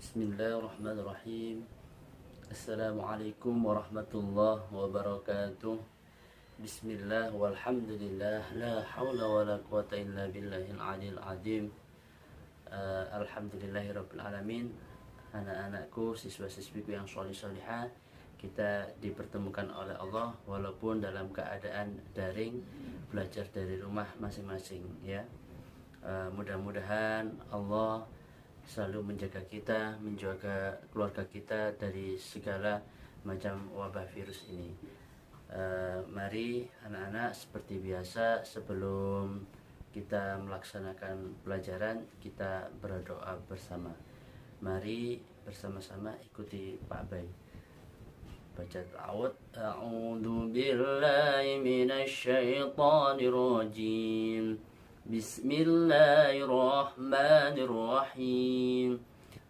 Bismillahirrahmanirrahim. Assalamualaikum warahmatullahi wabarakatuh. Bismillah walhamdulillah, la hawla wa la quwata illa billahil aliyil azim. Alhamdulillahirabbil alamin. Anak-anakku, siswa-siswiku yang sholih-sholihah, kita dipertemukan oleh Allah walaupun dalam keadaan daring, belajar dari rumah masing-masing ya. Mudah-mudahan Allah selalu menjaga kita, menjaga keluarga kita dari segala macam wabah virus ini. Mari anak-anak, seperti biasa sebelum kita melaksanakan pelajaran, kita berdoa bersama. Mari bersama-sama ikuti Pak Bay. Baca a'udzu billahi minasy syaithanir rajim. Bismillahirrahmanirrahim.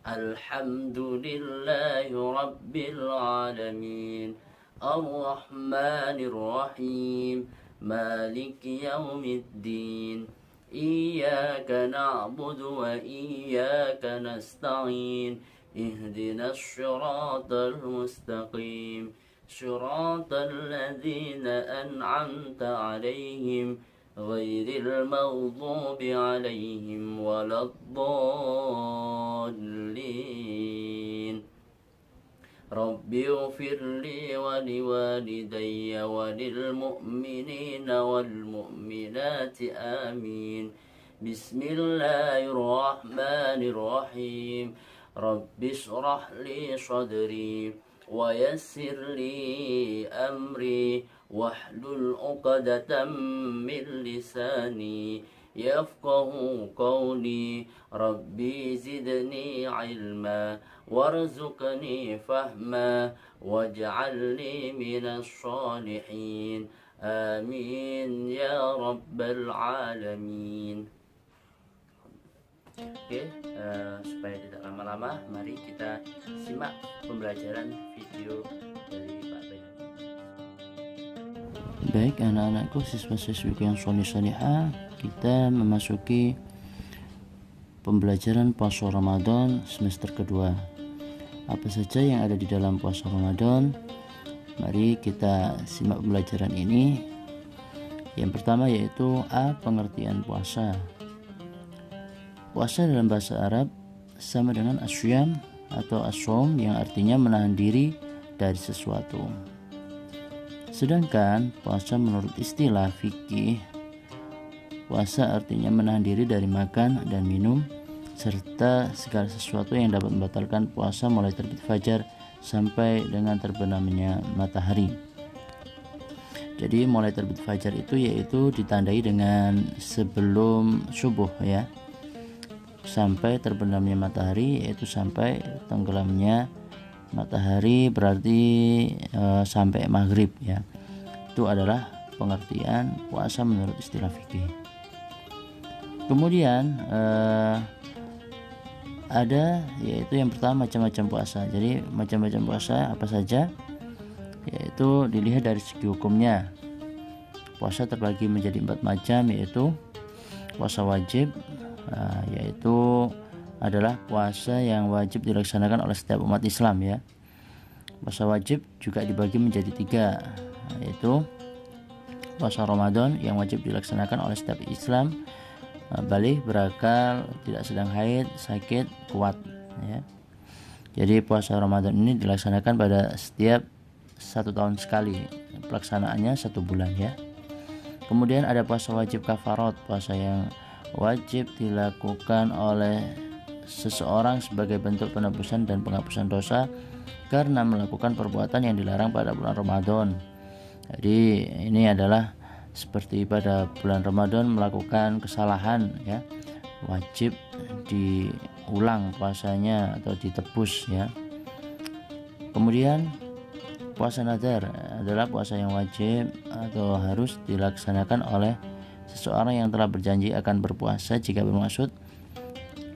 Alhamdulillahi rabbil alamin. Ar-Rahmanir-Rahim. Maliki yaumiddin. Iyyaka na'budu wa iyyaka nasta'in. Ihdinas siratal mustaqim. Siratal ladzina an'amta 'alaihim ghairil maghdubi 'alaihim waladdallin. Rabbi ighfirli wa liwalidayya wa lil mu'minina wal mu'minati amin. Bismillahirrahmanirrahim. Rabbi shrah li sadri wa yassir li amri wahlul 'uqdatam min lisani yafqahu qawli. Rabbi zidni ilma warzuqni fahma waj'alni minas sholihin. Amin ya rabbal alamin. Oke, supaya tidak lama-lama, mari kita simak pembelajaran video dari Pak Bay. Baik anak-anakku, siswa-siswiku yang sholih-sholihah, kita memasuki pembelajaran puasa Ramadan semester kedua. Apa saja yang ada di dalam puasa Ramadan? Mari kita simak pembelajaran ini. Yang pertama yaitu A. Pengertian puasa. Puasa dalam bahasa Arab sama dengan asyam atau asom, yang artinya menahan diri dari sesuatu. Sedangkan puasa menurut istilah fikih, puasa artinya menahan diri dari makan dan minum serta segala sesuatu yang dapat membatalkan puasa mulai terbit fajar sampai dengan terbenamnya matahari. Jadi mulai terbit fajar itu yaitu ditandai dengan sebelum subuh ya, sampai terbenamnya matahari, yaitu sampai tenggelamnya matahari, berarti sampai maghrib ya. Itu adalah pengertian puasa menurut istilah fikih. Kemudian ada yaitu yang pertama macam-macam puasa. Jadi macam-macam puasa apa saja? Yaitu dilihat dari segi hukumnya. Puasa terbagi menjadi 4 macam, yaitu puasa wajib, yaitu adalah puasa yang wajib dilaksanakan oleh setiap umat Islam ya. Puasa wajib juga dibagi menjadi 3, yaitu puasa Ramadan yang wajib dilaksanakan oleh setiap Islam, baligh, berakal, tidak sedang haid, sakit, kuat ya. Jadi puasa Ramadan ini dilaksanakan pada setiap 1 tahun sekali, pelaksanaannya 1 bulan ya. Kemudian ada puasa wajib kafarat, puasa yang wajib dilakukan oleh seseorang sebagai bentuk penebusan dan penghapusan dosa karena melakukan perbuatan yang dilarang pada bulan Ramadan. Jadi ini adalah seperti pada bulan Ramadan melakukan kesalahan ya, wajib diulang puasanya atau ditebus ya. Kemudian puasa nazar adalah puasa yang wajib atau harus dilaksanakan oleh seseorang yang telah berjanji akan berpuasa jika bermaksud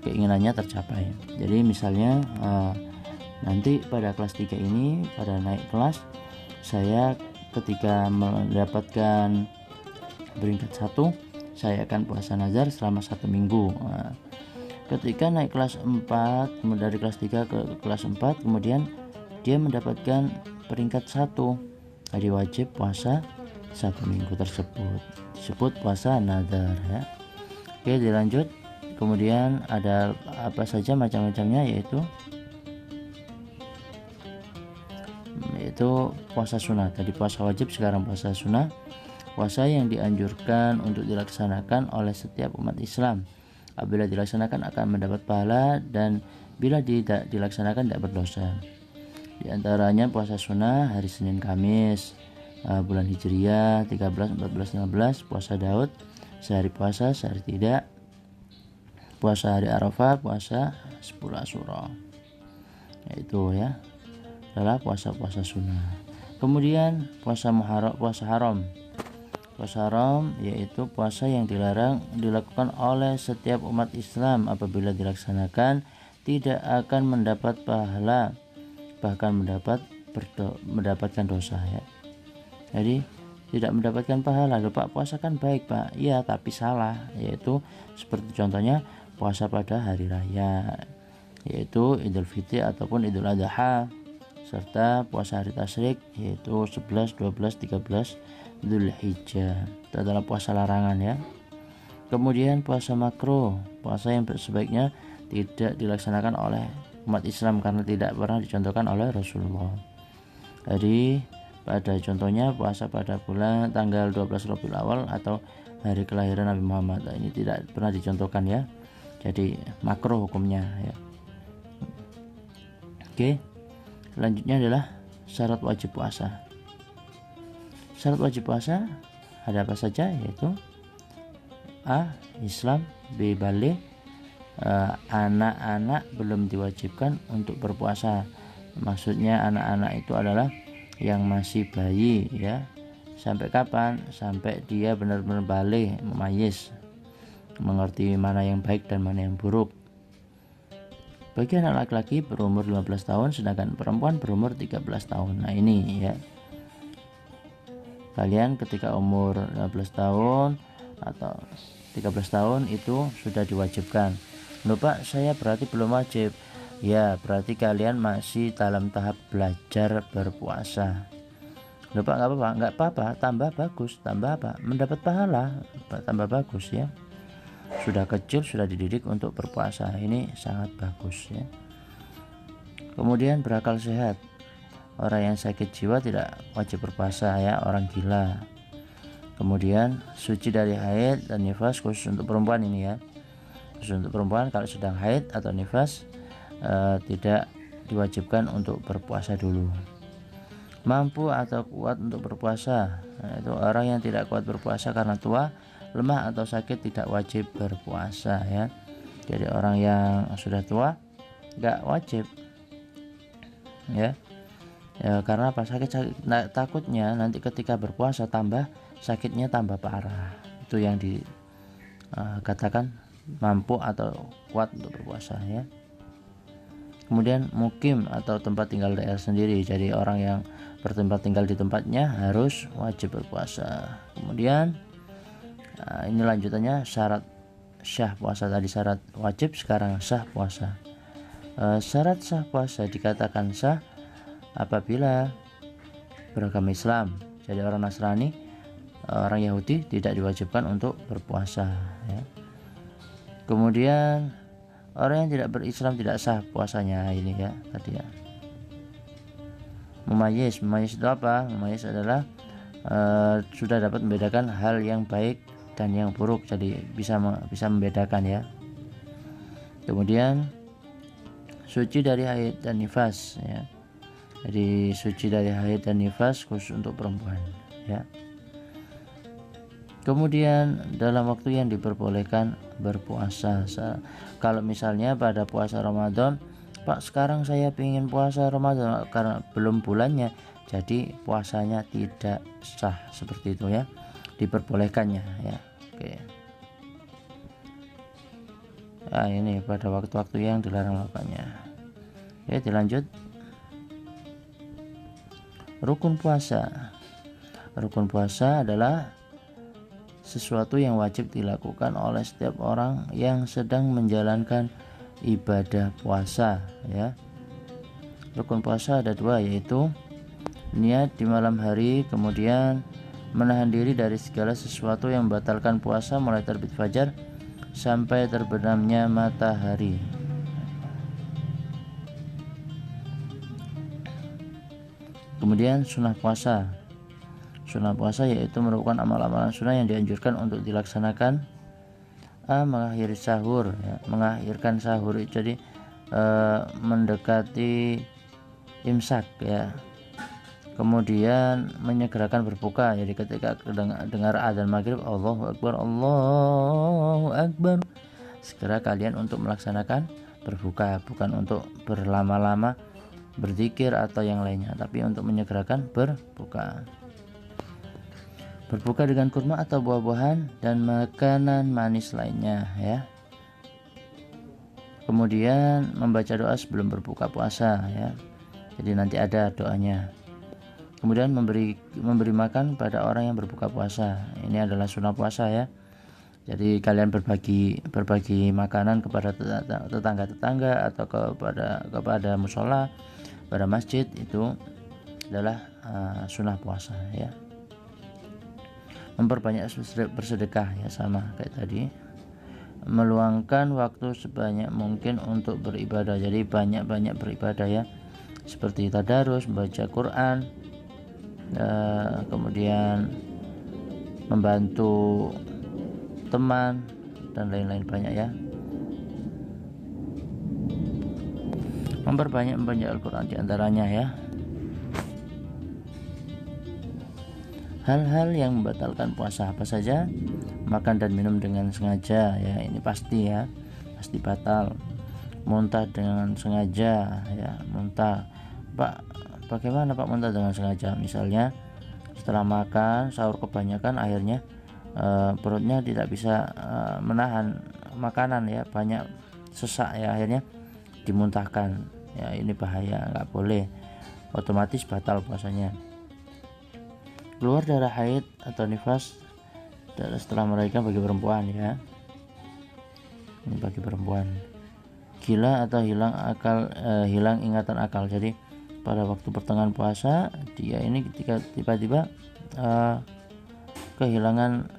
keinginannya tercapai. Jadi misalnya nanti pada kelas 3 ini, pada naik kelas, saya ketika mendapatkan peringkat 1, saya akan puasa nazar selama 1 minggu. Ketika naik kelas 4, kemudian dari kelas 3 ke kelas 4, kemudian dia mendapatkan peringkat 1, jadi wajib puasa 1 minggu tersebut, disebut puasa nadar ya. Oke, dilanjut. Kemudian ada apa saja macam-macamnya, yaitu puasa sunnah. Tadi puasa wajib, sekarang puasa sunnah. Puasa yang dianjurkan untuk dilaksanakan oleh setiap umat Islam. Apabila dilaksanakan akan mendapat pahala, dan bila tidak dilaksanakan tidak berdosa. Di antaranya puasa sunnah hari Senin Kamis, bulan Hijriah 13, 14, 15, puasa Daud, sehari puasa sehari tidak, puasa hari Arafah, puasa 10 Asyura. Yaitu ya adalah puasa-puasa sunnah. Kemudian puasa haram. Puasa haram yaitu puasa yang dilarang dilakukan oleh setiap umat Islam. Apabila dilaksanakan tidak akan mendapat pahala, bahkan mendapatkan dosa ya. Jadi tidak mendapatkan pahala. Loh Pak, puasa kan baik Pak. Iya, tapi salah. Yaitu seperti contohnya puasa pada hari raya, yaitu Idul Fitri ataupun Idul Adha, serta puasa hari tasyrik yaitu 11, 12, 13 Dzulhijjah. Itu adalah puasa larangan ya. Kemudian puasa makruh, puasa yang sebaiknya tidak dilaksanakan oleh umat Islam karena tidak pernah dicontohkan oleh Rasulullah. Jadi pada contohnya puasa pada bulan tanggal 12 Rabiul Awal atau hari kelahiran Nabi Muhammad. Ini tidak pernah dicontohkan ya. Jadi makruh hukumnya ya. Oke. Selanjutnya adalah syarat wajib puasa. Syarat wajib puasa ada apa saja, yaitu A. Islam, B. Baligh, anak-anak belum diwajibkan untuk berpuasa. Maksudnya anak-anak itu adalah yang masih bayi ya. Sampai kapan? Sampai dia benar-benar baligh, memayyiz, mengerti mana yang baik dan mana yang buruk. Bagi anak laki-laki berumur 15 tahun, sedangkan perempuan berumur 13 tahun. Nah ini ya, kalian ketika umur 15 tahun atau 13 tahun itu sudah diwajibkan. Loh Pak, saya berarti belum wajib. Ya, berarti kalian masih dalam tahap belajar berpuasa. Loh Pak, nggak apa-apa, tambah bagus, tambah apa? Mendapat pahala, tambah bagus ya. Sudah kecil sudah dididik untuk berpuasa, ini sangat bagus ya. Kemudian berakal sehat. Orang yang sakit jiwa tidak wajib berpuasa ya, orang gila. Kemudian suci dari haid dan nifas, khusus untuk perempuan ini ya. Khusus untuk perempuan kalau sedang haid atau nifas tidak diwajibkan untuk berpuasa dulu. Mampu atau kuat untuk berpuasa. Nah, itu orang yang tidak kuat berpuasa karena tua, lemah atau sakit tidak wajib berpuasa ya. Jadi orang yang sudah tua nggak wajib ya. Ya, karena apa? Sakit takutnya nanti ketika berpuasa tambah sakitnya tambah parah. Itu yang dikatakan mampu atau kuat untuk berpuasa ya. Kemudian mukim atau tempat tinggal daerah sendiri. Jadi orang yang bertempat tinggal di tempatnya harus wajib berpuasa. Kemudian ini lanjutannya syarat syah puasa. Tadi syarat wajib, sekarang sah puasa. Syarat sah puasa dikatakan sah apabila beragama Islam. Jadi orang Nasrani, orang Yahudi tidak diwajibkan untuk berpuasa ya. Kemudian orang yang tidak berislam tidak sah puasanya ini ya tadi ya. Memayyiz itu apa? Memayyiz adalah sudah dapat membedakan hal yang baik dan yang buruk, jadi bisa membedakan ya. Kemudian suci dari haid dan nifas ya. Jadi suci dari haid dan nifas khusus untuk perempuan ya. Kemudian dalam waktu yang diperbolehkan berpuasa. Kalau misalnya pada puasa Ramadan, Pak sekarang saya ingin puasa Ramadan karena belum bulannya, jadi puasanya tidak sah, seperti itu ya, diperbolehkannya ya. Oke. Nah, ini pada waktu-waktu yang dilarang melakukannya. Ya, dilanjut. Rukun puasa. Rukun puasa adalah sesuatu yang wajib dilakukan oleh setiap orang yang sedang menjalankan ibadah puasa ya. Rukun puasa ada 2, yaitu niat di malam hari, kemudian menahan diri dari segala sesuatu yang membatalkan puasa mulai terbit fajar sampai terbenamnya matahari. Kemudian sunnah puasa. Sunnah puasa yaitu merupakan amal-amalan sunnah yang dianjurkan untuk dilaksanakan mengakhiri sahur ya. Mengakhirkan sahur jadi mendekati imsak ya. Kemudian menyegerakan berbuka, jadi ketika dengar adzan maghrib, Allahu Akbar, segera kalian untuk melaksanakan berbuka, bukan untuk berlama-lama berzikir atau yang lainnya, tapi untuk menyegerakan berbuka. Berbuka dengan kurma atau buah-buahan dan makanan manis lainnya ya. Kemudian membaca doa sebelum berbuka puasa ya. Jadi nanti ada doanya. Kemudian memberi makan pada orang yang berbuka puasa. Ini adalah sunnah puasa ya. Jadi kalian berbagi makanan kepada tetangga-tetangga atau kepada musola, pada masjid, itu adalah sunnah puasa ya. Memperbanyak bersedekah ya, sama kayak tadi. Meluangkan waktu sebanyak mungkin untuk beribadah. Jadi banyak-banyak beribadah ya. Seperti tadarus, membaca Quran, kemudian membantu teman dan lain-lain banyak ya. Memperbanyak membaca Al-Quran diantaranya ya. Hal-hal yang membatalkan puasa apa saja? Makan dan minum dengan sengaja ya, ini pasti ya, pasti batal. Muntah dengan sengaja ya, muntah. Pak, bagaimana Pak muntah dengan sengaja? Misalnya setelah makan sahur kebanyakan, akhirnya perutnya tidak bisa menahan makanan ya, banyak sesak ya, akhirnya dimuntahkan ya, ini bahaya, nggak boleh, otomatis batal puasanya. Keluar darah haid atau nifas setelah melahirkan bagi perempuan ya, ini bagi perempuan. Gila atau hilang ingatan akal. Jadi pada waktu pertengahan puasa dia ini ketika tiba-tiba kehilangan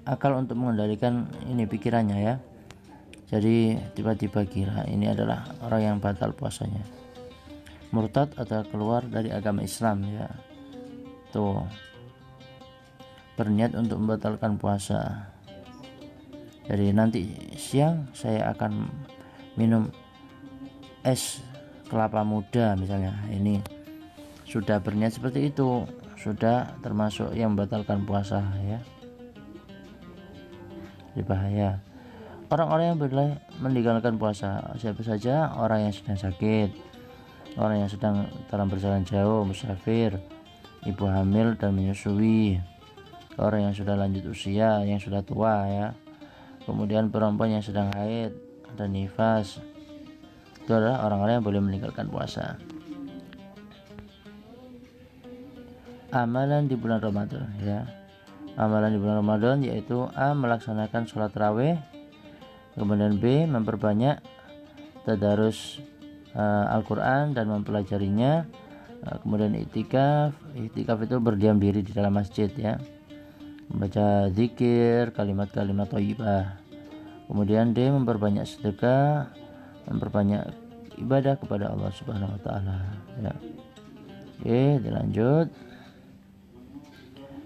akal untuk mengendalikan ini pikirannya ya. Jadi tiba-tiba gila, ini adalah orang yang batal puasanya. Murtad atau keluar dari agama Islam ya, tuh berniat untuk membatalkan puasa. Jadi nanti siang saya akan minum es kelapa muda misalnya, ini sudah berniat seperti itu, sudah termasuk yang membatalkan puasa ya. Jadi bahaya. Orang-orang yang meninggalkan puasa siapa saja? Orang yang sedang sakit, orang yang sedang dalam perjalanan jauh, musafir, ibu hamil dan menyusui, orang yang sudah lanjut usia, yang sudah tua ya. Kemudian perempuan yang sedang haid dan nifas. Itu adalah orang-orang yang boleh meninggalkan puasa. Amalan di bulan Ramadan ya. Amalan di bulan Ramadan yaitu A. Melaksanakan sholat tarawih. Kemudian B. Memperbanyak tadarus Al-Quran dan mempelajarinya. Kemudian iktikaf itu berdiam diri di dalam masjid ya, membaca zikir, kalimat-kalimat thayyibah. Kemudian D. Memperbanyak sedekah, memperbanyak ibadah kepada Allah Subhanahu wa taala ya. Oke, dilanjut.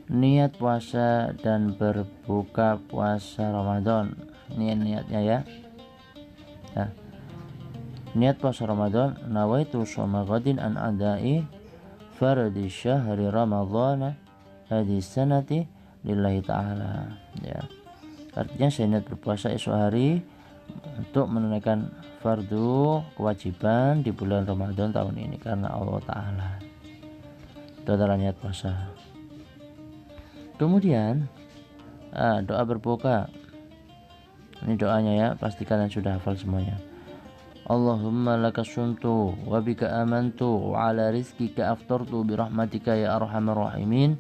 Niat puasa dan berbuka puasa Ramadan. Ini niatnya ya. Nah, niat puasa Ramadan, nawaitu shoma ghadin an adai fardi syahri ramadhana hadhihi sanati lillahi ta'ala ya. Artinya saya niat berpuasa esok hari untuk menunaikan fardu kewajiban di bulan Ramadan tahun ini karena Allah Ta'ala. Itu adalah niat puasa. Kemudian doa berbuka. Ini doanya ya, pastikan kalian sudah hafal semuanya. Allahumma laka suntu wa bika amantu wa ala rizkika aftartu bi rahmatika ya arhamar rahimin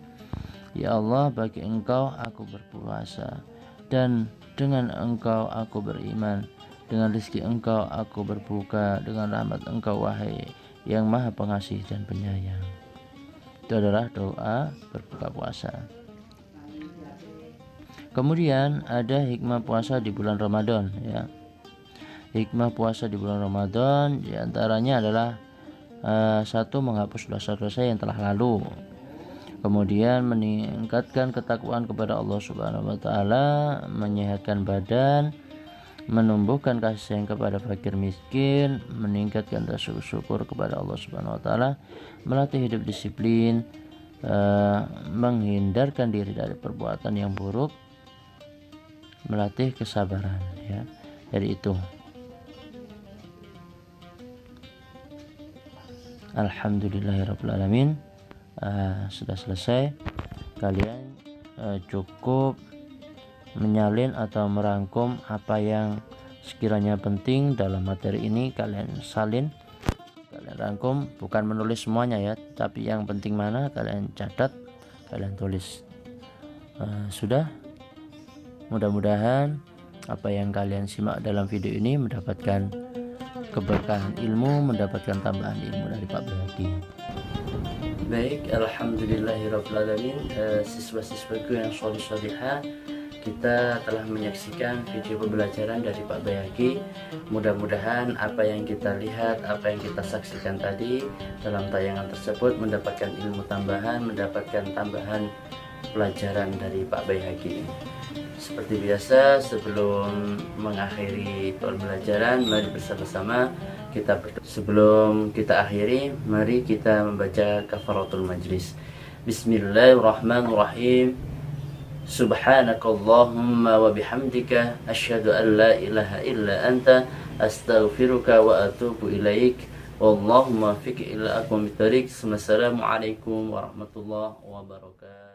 Ya Allah, bagi Engkau aku berpuasa, dan dengan Engkau aku beriman, dengan rezeki Engkau aku berbuka, dengan rahmat Engkau wahai yang maha pengasih dan penyayang. Itu adalah doa berbuka puasa. Kemudian ada hikmah puasa di bulan Ramadan, ya. Hikmah puasa di bulan Ramadan diantaranya adalah satu, menghapus dosa-dosa yang telah lalu. Kemudian meningkatkan ketakwaan kepada Allah Subhanahu wa taala, menyehatkan badan, menumbuhkan kasih sayang kepada fakir miskin, meningkatkan rasa syukur kepada Allah Subhanahu wa taala, melatih hidup disiplin, menghindarkan diri dari perbuatan yang buruk, melatih kesabaran, ya. Dari itu alhamdulillahirabbil alamin. Sudah selesai. Kalian cukup menyalin atau merangkum apa yang sekiranya penting dalam materi ini. Kalian salin, kalian rangkum, bukan menulis semuanya ya, tapi yang penting mana kalian catat, kalian tulis. Sudah, mudah-mudahan apa yang kalian simak dalam video ini mendapatkan keberkahan ilmu, mendapatkan tambahan ilmu dari Pak Bayhaqi. Baik, alhamdulillahirrahmanirrahim. Siswa-siswaku yang solih-solihah, kita telah menyaksikan video pembelajaran dari Pak Bayhaqi. Mudah-mudahan apa yang kita lihat, apa yang kita saksikan tadi dalam tayangan tersebut mendapatkan ilmu tambahan, mendapatkan tambahan pelajaran dari Pak Bayhaqi. Seperti biasa, sebelum mengakhiri pembelajaran, mari bersama-sama kita berdoa. Sebelum kita akhiri, mari kita membaca kafaratul majlis. Bismillahirrahmanirrahim. Subhanakallahumma wa bihamdika asyhadu an la ilaha illa anta astaghfiruka wa atubu ilaik. Wallahumma fiqh ila aqwamit thariq. Wassalamualaikum warahmatullahi wabarakatuh.